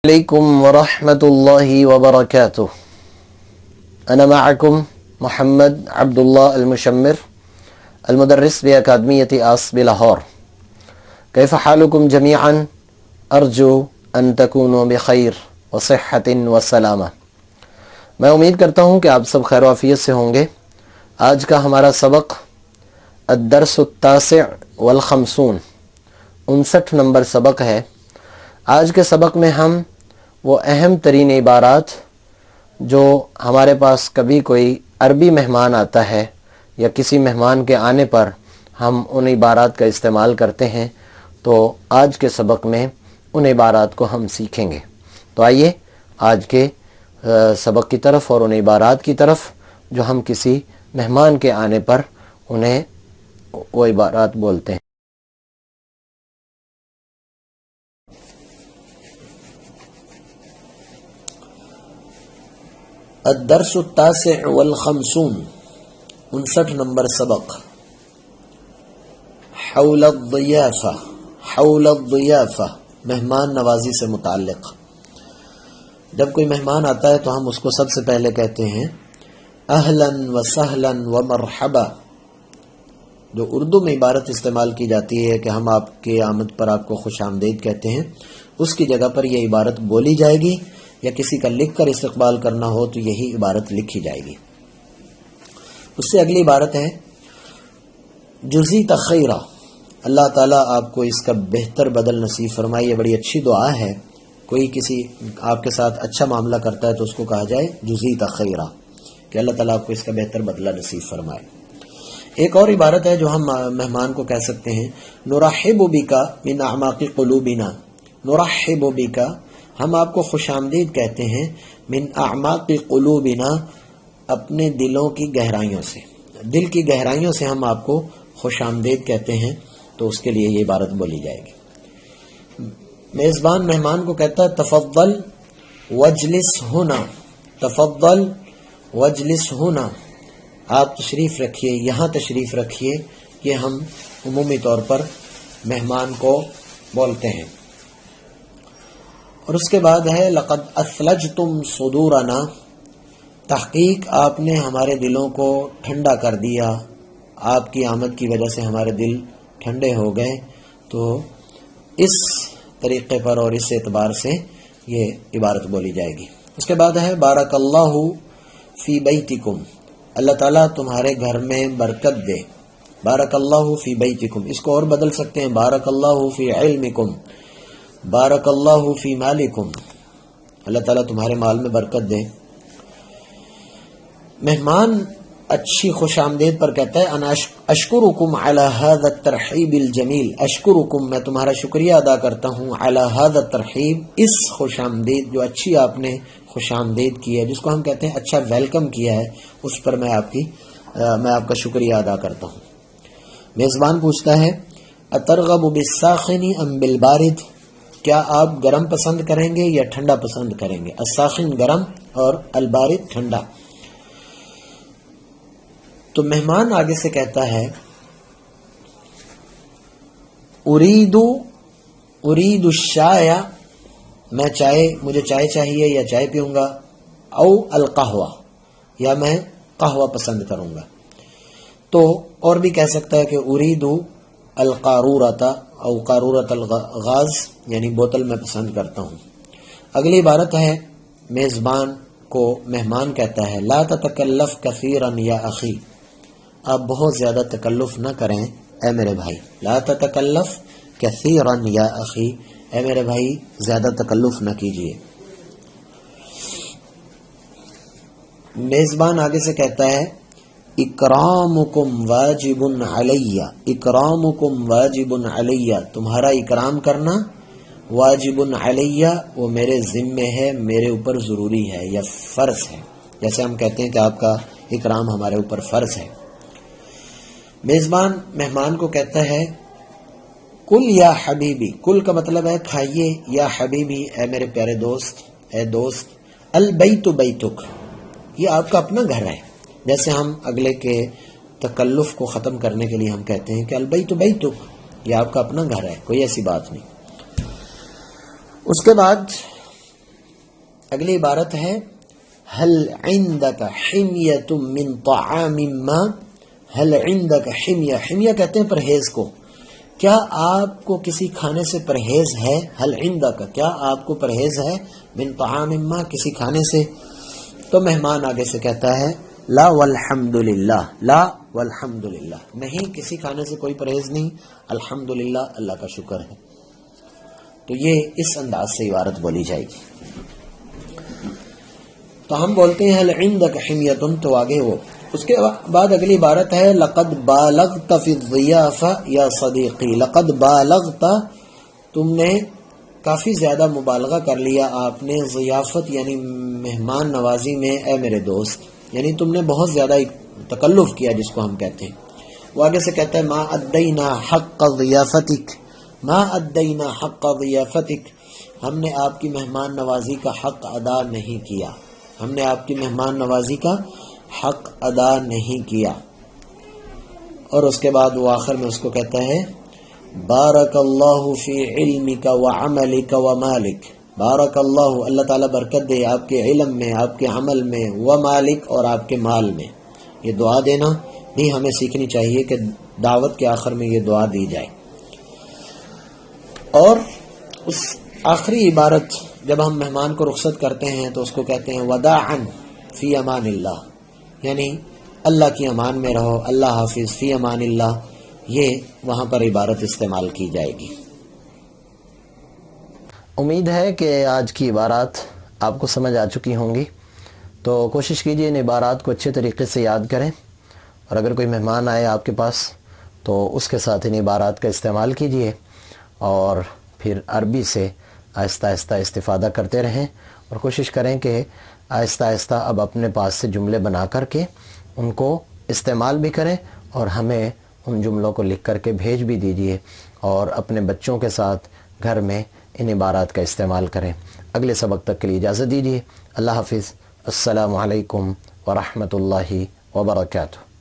عليكم ورحمة الله وبركاته. أنا معكم محمد عبد الله المشمر المدرس بأكاديمية آس بلاہور. كيف حالكم جميعا؟ أرجو أن تكونوا بخير وصحة وسلامة. میں امید کرتا ہوں کہ آپ سب خیر و عافیت سے ہوں گے. آج کا ہمارا سبق الدرس التاسع والخمسون 59 نمبر سبق ہے. آج کے سبق میں ہم وہ اہم ترین عبارات جو ہمارے پاس کبھی کوئی عربی مہمان آتا ہے یا کسی مہمان کے آنے پر ہم ان عبارات کا استعمال کرتے ہیں، تو آج کے سبق میں ان عبارات کو ہم سیکھیں گے. تو آئیے آج کے سبق کی طرف اور ان عبارات کی طرف جو ہم کسی مہمان کے آنے پر انہیں وہ عبارات بولتے ہیں. الدرس التاسع والخمسون 59 نمبر سبق حول الضیافہ مہمان نوازی سے متعلق. جب کوئی مہمان آتا ہے تو ہم اس کو سب سے پہلے کہتے ہیں اہلا و سہلا و مرحبا. جو اردو میں عبارت استعمال کی جاتی ہے کہ ہم آپ کے آمد پر آپ کو خوش آمدید کہتے ہیں، اس کی جگہ پر یہ عبارت بولی جائے گی، یا کسی کا لکھ کر استقبال کرنا ہو تو یہی عبارت لکھی جائے گی. اس سے اگلی عبارت ہے جزیت خیرہ. اللہ تعالیٰ آپ کو اس کا بہتر بدل نصیب فرمائے. یہ بڑی اچھی دعا ہے. کوئی کسی آپ کے ساتھ اچھا معاملہ کرتا ہے تو اس کو کہا جائے جزیت خیرہ، کہ اللہ تعالیٰ آپ کو اس کا بہتر بدلہ نصیب فرمائے. ایک اور عبارت ہے جو ہم مہمان کو کہہ سکتے ہیں نرحب بک من اعماق قلوبنا. نرحب بک، ہم آپ کو خوش آمدید کہتے ہیں، من اعماق قلوبنا، اپنے دلوں کی گہرائیوں سے. دل کی گہرائیوں سے ہم آپ کو خوش آمدید کہتے ہیں، تو اس کے لیے یہ عبارت بولی جائے گی. میزبان مہمان کو کہتا ہے تفضل وجلس ہونا. تفضل وجلس ہونا، آپ تشریف رکھیے، یہاں تشریف رکھیے. یہ ہم عمومی طور پر مہمان کو بولتے ہیں. اور اس کے بعد ہے لقد اثلجتم صدورنا. تحقیق آپ نے ہمارے دلوں کو ٹھنڈا کر دیا، آپ کی آمد کی وجہ سے ہمارے دل ٹھنڈے ہو گئے. تو اس طریقے پر اور اس اعتبار سے یہ عبارت بولی جائے گی. اس کے بعد ہے بارک اللہ فی بیتکم. اللہ تعالیٰ تمہارے گھر میں برکت دے. بارک اللہ فی بیتکم، اس کو اور بدل سکتے ہیں بارک اللہ فی علمکم، بارک اللہ فی مالکم. اللہ تعالیٰ تمہارے مال میں برکت دے. مہمان اچھی خوش آمدید پر کہتا ہے انا اشکرکم علی ھذا الترحیب الجمیل. اشکرکم، میں تمہارا شکریہ ادا کرتا ہوں، علی ھذا الترحیب، اس خوش آمدید جو اچھی آپ نے خوش آمدید کی ہے، جس کو ہم کہتے ہیں اچھا ویلکم کیا ہے، اس پر میں آپ کا شکریہ ادا کرتا ہوں. میزبان پوچھتا ہے اترغب بالساخن ام بالبارد. کیا آپ گرم پسند کریں گے یا ٹھنڈا پسند کریں گے؟ الساخن گرم اور البارد ٹھنڈا. تو مہمان آگے سے کہتا ہے ارید الشاء، میں مجھے چائے چاہیے یا چائے پیوں گا، او القہوہ، یا میں قہوہ پسند کروں گا. تو اور بھی کہہ سکتا ہے کہ ارید القارورۃ او قارورۃ الغاز، یعنی بوتل میں پسند کرتا ہوں. اگلی عبارت ہے میزبان کو مہمان کہتا ہے لا تتکلف کثیرا یا اخی. آپ بہت زیادہ تکلف نہ کریں اے میرے بھائی. لا تتکلف کثیرا یا اخی، اے میرے بھائی زیادہ تکلف نہ کیجیے. میزبان آگے سے کہتا ہے اکرامکم واجب علی. اکرامکم واجب علی، تمہارا اکرام کرنا واجب علی، وہ میرے ذمے ہے، میرے اوپر ضروری ہے یا فرض ہے. جیسے ہم کہتے ہیں کہ آپ کا اکرام ہمارے اوپر فرض ہے. میزبان مہمان کو کہتا ہے کل یا حبیبی. کل کا مطلب ہے کھائیے، یا حبیبی اے میرے پیارے دوست، اے دوست. البیت بیتک، یہ آپ کا اپنا گھر ہے. جیسے ہم اگلے کے تکلف کو ختم کرنے کے لیے ہم کہتے ہیں کہ البیت بیتک، یہ آپ کا اپنا گھر ہے، کوئی ایسی بات نہیں. اس کے بعد اگلی عبارت ہے هل عندك حمیۃ من طعام ما، هل عندك حمیہ، حمیہ کہتے ہیں پرہیز کو، کیا آپ کو کسی کھانے سے پرہیز ہے؟ هل عندك، کیا آپ کو پرہیز ہے؟ من طعام ما، کسی کھانے سے؟ تو مہمان آگے سے کہتا ہے لا والحمد للہ، لا والحمد للہ، نہیں کسی کھانے سے کوئی پرہیز نہیں، الحمدللہ اللہ کا شکر ہے۔ تو یہ اس انداز سے عبارت بولی جائے گی۔ تو ہم بولتے ہیں هل عندك حمیۃ، تو آگے وہ، اس کے بعد اگلی عبارت ہے لقد بالغت فی الضیافہ یا صدیقی، لقد بالغت، تم نے کافی زیادہ مبالغہ کر لیا آپ نے، ضیافت یعنی مہمان نوازی میں، اے میرے دوست، یعنی تم نے بہت زیادہ تکلف کیا جس کو ہم کہتے ہیں۔ وہ آگے سے کہتا ہے ما ادینا حق ضیافتک، ما ادینا حق ضیافتک، ہم نے آپ کی مہمان نوازی کا حق ادا نہیں کیا، ہم نے آپ کی مہمان نوازی کا حق ادا نہیں کیا۔ اور اس کے بعد وہ آخر میں اس کو کہتا ہے بارک اللہ فی علمک وعملک ومالک، بارک اللہ، اللہ تعالیٰ برکت دے آپ کے علم میں، آپ کے عمل میں، ومالک، اور آپ کے مال میں۔ یہ دعا دینا بھی ہمیں سیکھنی چاہیے کہ دعوت کے آخر میں یہ دعا دی جائے۔ اور اس آخری عبارت جب ہم مہمان کو رخصت کرتے ہیں تو اس کو کہتے ہیں وداعا فی امان اللہ، یعنی اللہ کی امان میں رہو، اللہ حافظ، فی امان اللہ، یہ وہاں پر عبارت استعمال کی جائے گی۔ امید ہے کہ آج کی عبارات آپ کو سمجھ آ چکی ہوں گی، تو کوشش کیجئے ان عبارات کو اچھے طریقے سے یاد کریں، اور اگر کوئی مہمان آئے آپ کے پاس تو اس کے ساتھ ان عبارات کا استعمال کیجئے، اور پھر عربی سے آہستہ آہستہ استفادہ کرتے رہیں، اور کوشش کریں کہ آہستہ آہستہ اب اپنے پاس سے جملے بنا کر کے ان کو استعمال بھی کریں، اور ہمیں ان جملوں کو لکھ کر کے بھیج بھی دیجئے، اور اپنے بچوں کے ساتھ گھر میں ان عبارات کا استعمال کریں۔ اگلے سبق تک کے لیے اجازت دیجیے، اللہ حافظ، السلام علیکم ورحمۃ اللہ وبرکاتہ۔